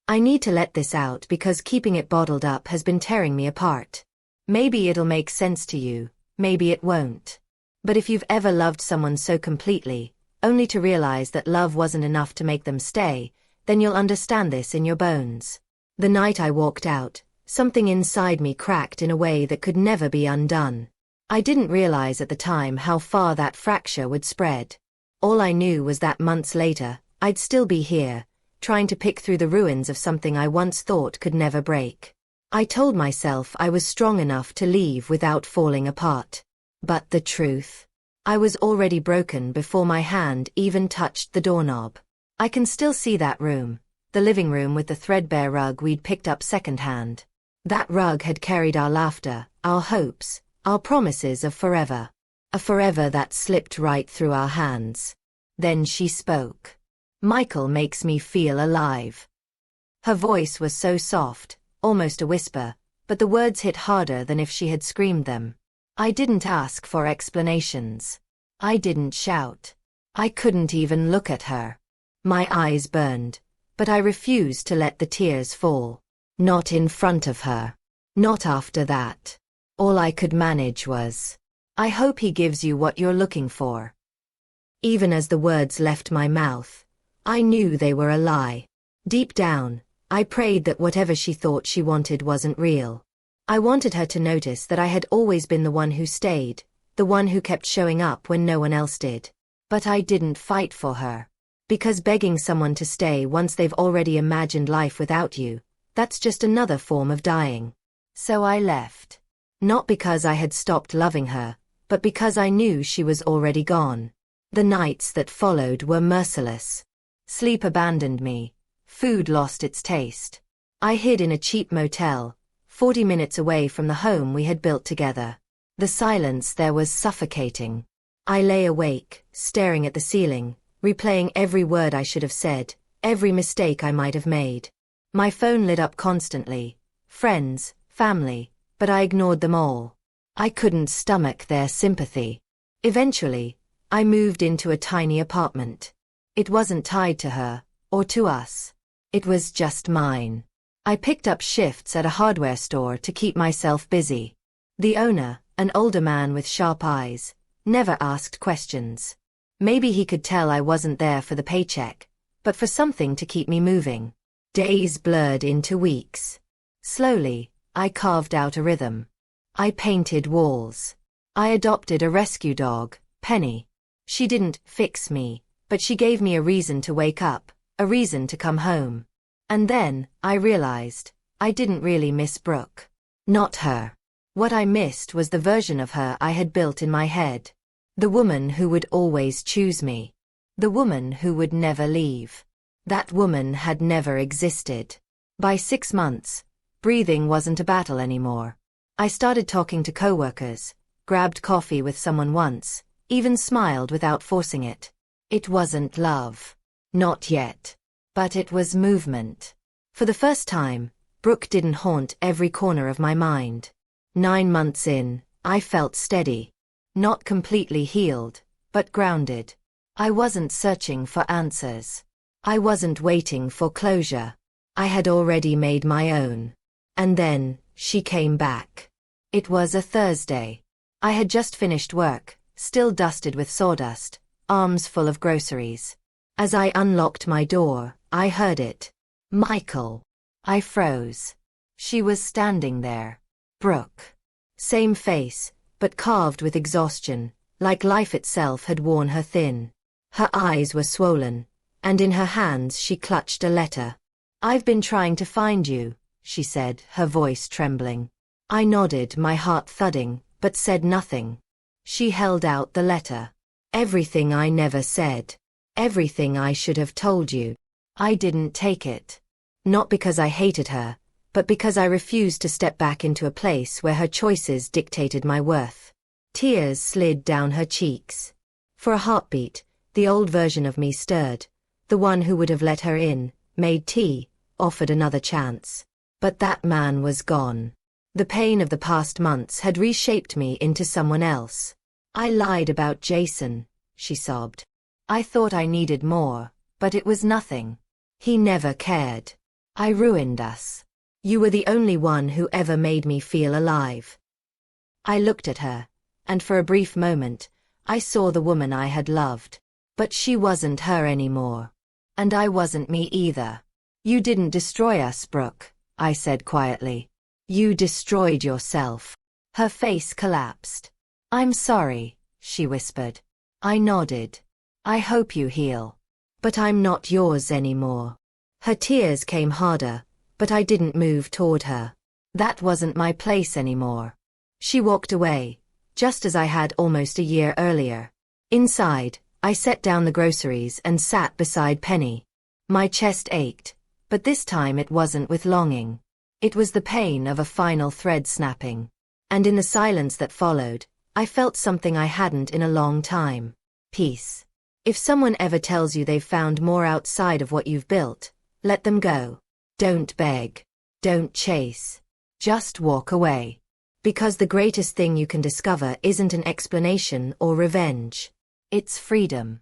I need to let this out because keeping it bottled up has been tearing me apart. Maybe it'll make sense to you, maybe it won't. But if you've ever loved someone so completely, only to realize that love wasn't enough to make them stay, then you'll understand this in your bones. The night I walked out, something inside me cracked in a way that could never be undone. I didn't realize at the time how far that fracture would spread. All I knew was that months later, I'd still be here, trying to pick through the ruins of something I once thought could never break. I told myself I was strong enough to leave without falling apart. But the truth? I was already broken before my hand even touched the doorknob. I can still see that room, the living room with the threadbare rug we'd picked up secondhand. That rug had carried our laughter, our hopes, our promises of forever. A forever that slipped right through our hands. Then she spoke. "Michael makes me feel alive." Her voice was so soft, almost a whisper, but the words hit harder than if she had screamed them. I didn't ask for explanations. I didn't shout. I couldn't even look at her. My eyes burned, but I refused to let the tears fall. Not in front of her. Not after that. All I could manage was, "I hope he gives you what you're looking for." Even as the words left my mouth, I knew they were a lie. Deep down, I prayed that whatever she thought she wanted wasn't real. I wanted her to notice that I had always been the one who stayed, the one who kept showing up when no one else did. But I didn't fight for her. Because begging someone to stay once they've already imagined life without you, that's just another form of dying. So I left. Not because I had stopped loving her, but because I knew she was already gone. The nights that followed were merciless. Sleep abandoned me. Food lost its taste. I hid in a cheap motel, 40 minutes away from the home we had built together. The silence there was suffocating. I lay awake, staring at the ceiling, replaying every word I should have said, every mistake I might have made. My phone lit up constantly. Friends, family, but I ignored them all. I couldn't stomach their sympathy. Eventually, I moved into a tiny apartment. It wasn't tied to her, or to us. It was just mine. I picked up shifts at a hardware store to keep myself busy. The owner, an older man with sharp eyes, never asked questions. Maybe he could tell I wasn't there for the paycheck, but for something to keep me moving. Days blurred into weeks. Slowly, I carved out a rhythm. I painted walls. I adopted a rescue dog, Penny. She didn't fix me, but she gave me a reason to wake up, a reason to come home. And then, I realized, I didn't really miss Brooke. Not her. What I missed was the version of her I had built in my head. The woman who would always choose me. The woman who would never leave. That woman had never existed. By 6 months, breathing wasn't a battle anymore. I started talking to coworkers, grabbed coffee with someone once, even smiled without forcing it. It wasn't love. Not yet. But it was movement. For the first time, Brooke didn't haunt every corner of my mind. 9 months in, I felt steady. Not completely healed, but grounded. I wasn't searching for answers. I wasn't waiting for closure. I had already made my own. And then, she came back. It was a Thursday. I had just finished work, still dusted with sawdust, arms full of groceries. As I unlocked my door, I heard it. "Michael." I froze. She was standing there. Brooke. Same face, but carved with exhaustion, like life itself had worn her thin. Her eyes were swollen, and in her hands she clutched a letter. "I've been trying to find you," she said, her voice trembling. I nodded, my heart thudding, but said nothing. She held out the letter. Everything I never said. Everything I should have told you. I didn't take it. Not because I hated her, but because I refused to step back into a place where her choices dictated my worth. Tears slid down her cheeks. For a heartbeat, the old version of me stirred, the one who would have let her in, made tea, offered another chance. But that man was gone. The pain of the past months had reshaped me into someone else. "I lied about Jason," she sobbed. "I thought I needed more, but it was nothing. He never cared. I ruined us. You were the only one who ever made me feel alive. I looked at her, and for a brief moment, I saw the woman I had loved. But she wasn't her anymore. And I wasn't me either. You didn't destroy us, Brooke, I said quietly. You destroyed yourself. Her face collapsed. I'm sorry, she whispered. I nodded. I hope you heal. But I'm not yours anymore. Her tears came harder, but I didn't move toward her. That wasn't my place anymore. She walked away, just as I had almost a year earlier. Inside, I set down the groceries and sat beside Penny. My chest ached, but this time it wasn't with longing. It was the pain of a final thread snapping. And in the silence that followed, I felt something I hadn't in a long time. Peace. If someone ever tells you they've found more outside of what you've built, let them go. Don't beg. Don't chase. Just walk away. Because the greatest thing you can discover isn't an explanation or revenge. It's freedom.